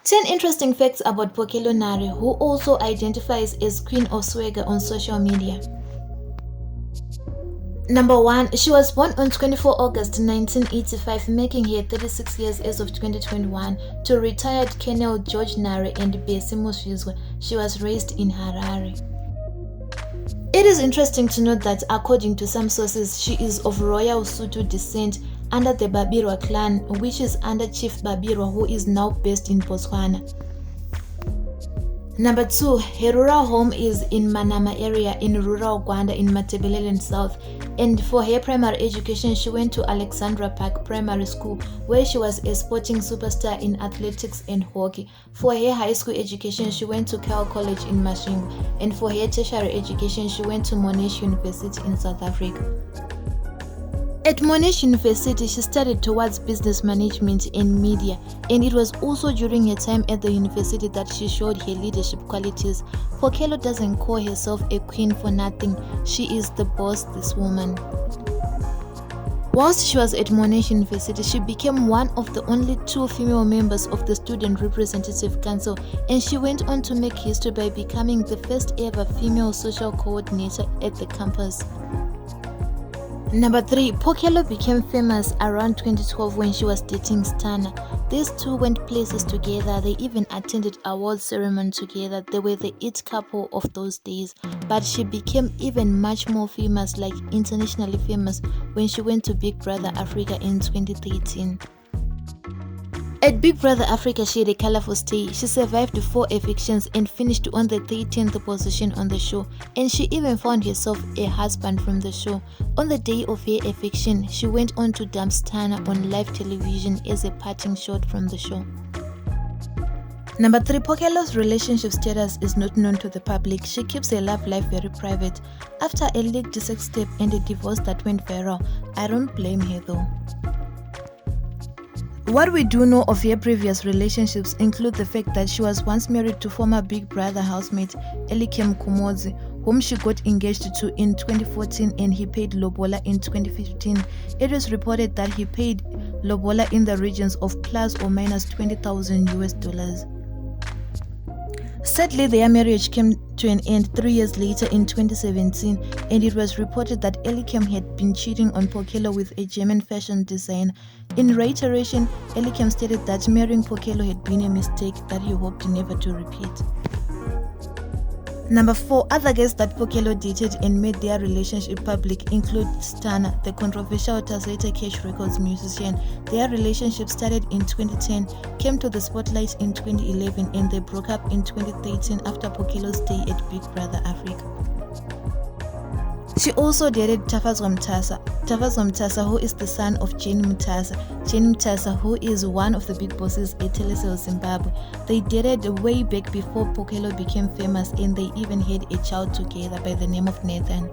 10 interesting facts about Pokello Nare, who also identifies as Queen of Swagger on social media. Number 1. She was born on 24 August 1985, making her 36 years as of 2021, to retired Colonel George Nare and Besi Mosizwe. She was raised in Harare. It is interesting to note that according to some sources, she is of royal Sotho descent under the Babirwa clan, which is under Chief Babirwa, who is now based in Botswana. Number 2, her rural home is in Manama area in rural Rwanda in Matabeleland South, and for her primary education she went to Alexandra Park Primary School, where she was a sporting superstar in athletics and hockey. For her high school education she went to Cal College in Masvingo, and for her tertiary education she went to Monash University in South Africa. At Monash University, she studied towards business management and media, and it was also during her time at the university that she showed her leadership qualities. Pokello doesn't call herself a queen for nothing. She is the boss, this woman. Whilst she was at Monash University, she became one of the only 2 female members of the Student Representative Council, and she went on to make history by becoming the first ever female social coordinator at the campus. Number 3, Pokello became famous around 2012 when she was dating Stana. These two went places together. They even attended a award ceremony together. They were the it couple of those days. But she became even much more famous, like internationally famous, when she went to Big Brother Africa in 2013. At Big Brother Africa, she had a colorful stay. She survived 4 evictions and finished on the 13th position on the show. And she even found herself a husband from the show. On the day of her eviction, she went on to dump Stana on live television as a parting shot from the show. Number 3, Pokello's relationship status is not known to the public. She keeps her love life very private. After a leaked sex tape and a divorce that went viral, I don't blame her though. What we do know of her previous relationships include the fact that she was once married to former Big Brother housemate Elikem Kumozi, whom she got engaged to in 2014, and he paid lobola in 2015. It is reported that he paid lobola in the regions of plus or minus $20,000. Sadly, their marriage came to an end 3 years later in 2017, and it was reported that Elikem had been cheating on Pokello with a German fashion designer. In reiteration, Elikem stated that marrying Pokello had been a mistake that he hoped never to repeat. Number 4, other guests that Pokello dated and made their relationship public include Stana, the controversial Tazeta Cash Records musician. Their relationship started in 2010, came to the spotlight in 2011, and they broke up in 2013 after Pokello's stay at Big Brother Africa. She also dated Tafazwa Mtasa, who is the son of Jenny Mtasa, who is one of the big bosses at Telecel Zimbabwe. They dated way back before Pokello became famous, and they even had a child together by the name of Nathan.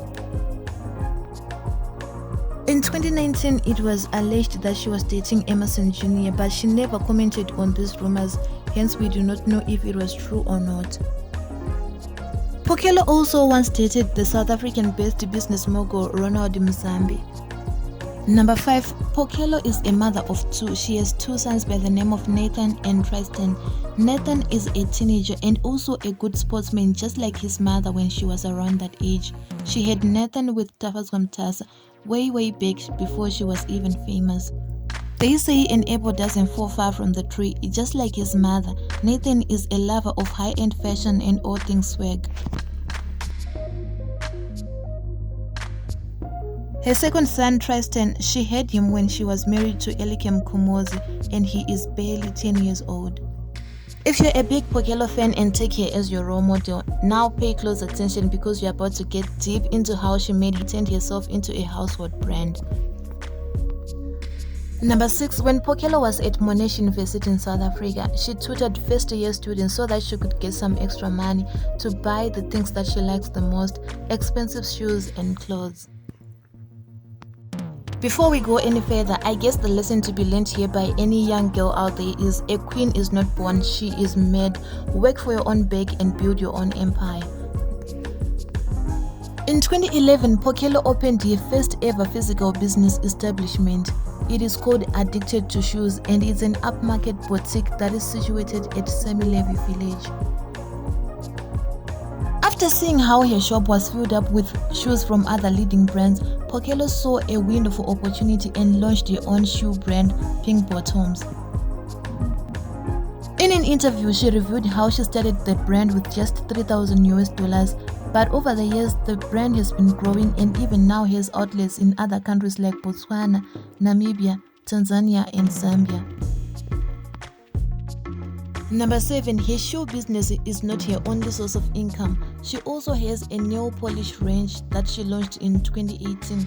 In 2019, it was alleged that she was dating Emerson Jr., but she never commented on these rumors, hence we do not know if it was true or not. Pokello also once dated the South African-based business mogul Ronald Mzambi. Number 5, Pokello is a mother of 2. She has 2 sons by the name of Nathan and Tristan. Nathan is a teenager and also a good sportsman, just like his mother when she was around that age. She had Nathan with Tafazwa Mtasa way back before she was even famous. They say an apple doesn't fall far from the tree. Just like his mother, Nathan is a lover of high-end fashion and all things swag. Her second son, Tristan, she had him when she was married to Elikem Kumozi, and he is barely 10 years old. If you're a big Pokello fan and take her as your role model, now pay close attention because you're about to get deep into how she turned herself into a household brand. Number 6, when Pokello was at Monash University in South Africa, she tutored first-year students so that she could get some extra money to buy the things that she likes the most, expensive shoes and clothes. Before we go any further, I guess the lesson to be learned here by any young girl out there is a queen is not born, she is made. Work for your own bag and build your own empire. In 2011, Pokello opened her first ever physical business establishment. It is called Addicted to Shoes and is an upmarket boutique that is situated at Semi-Levy Village. After seeing how her shop was filled up with shoes from other leading brands, Pokello saw a window for opportunity and launched her own shoe brand, Pink Bottoms. In an interview, she revealed how she started the brand with just $3,000, but over the years, the brand has been growing and even now has outlets in other countries like Botswana, Namibia, Tanzania, and Zambia. Number 7, her shoe business is not her only source of income. She also has a nail polish range that she launched in 2018.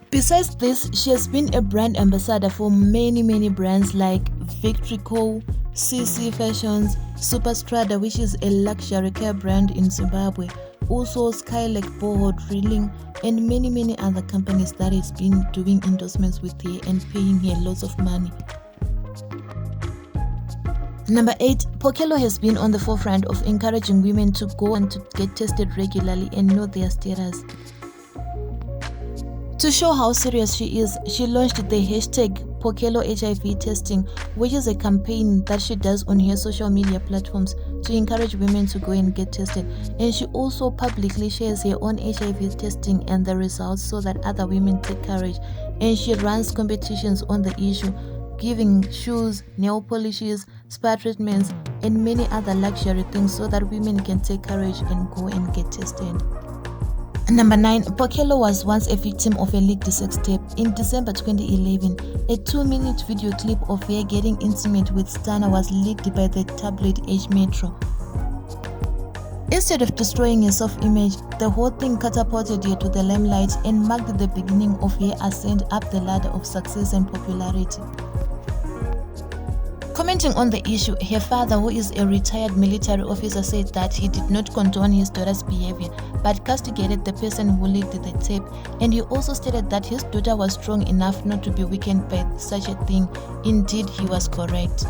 Besides this, she has been a brand ambassador for many brands like Victory Co., CC Fashions, Superstrada, which is a luxury care brand in Zimbabwe, also Skylake Boho Drilling, and many other companies that has been doing endorsements with her and paying her lots of money. Number 8, Pokello has been on the forefront of encouraging women to go and to get tested regularly and know their status. To show how serious she is, she launched the hashtag Pokello HIV testing, which is a campaign that she does on her social media platforms to encourage women to go and get tested. And she also publicly shares her own HIV testing and the results so that other women take courage. And she runs competitions on the issue, giving shoes, nail polishes, spa treatments, and many other luxury things so that women can take courage and go and get tested. Number 9, Pokello was once a victim of a leaked sex tape. In December 2011, a 2-minute video clip of her getting intimate with Stana was leaked by the tabloid Age Metro. Instead of destroying her self-image, the whole thing catapulted her to the limelight and marked the beginning of her ascent up the ladder of success and popularity. Commenting on the issue, her father, who is a retired military officer, said that he did not condone his daughter's behavior, but castigated the person who leaked the tape, and he also stated that his daughter was strong enough not to be weakened by such a thing. Indeed, he was correct.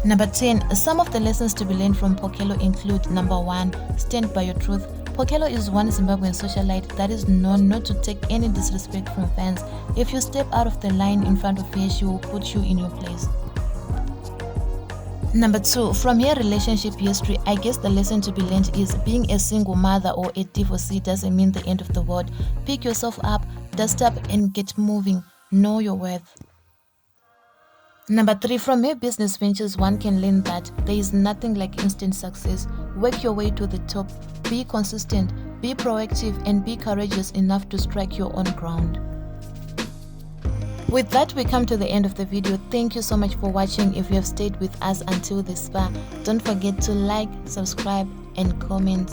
Number 10, some of the lessons to be learned from Pokello include: Number 1, stand by your truth. Pokello is one Zimbabwean socialite that is known not to take any disrespect from fans. If you step out of the line in front of her, she will put you in your place. Number 2, from her relationship history, I guess the lesson to be learned is being a single mother or a divorcee doesn't mean the end of the world. Pick yourself up, dust up, and get moving. Know your worth. Number 3, from her business ventures, one can learn that there is nothing like instant success. Work your way to the top. Be consistent, be proactive, and be courageous enough to strike your own ground. With that, we come to the end of the video. Thank you so much for watching. If you have stayed with us until this far, don't forget to like, subscribe, and comment.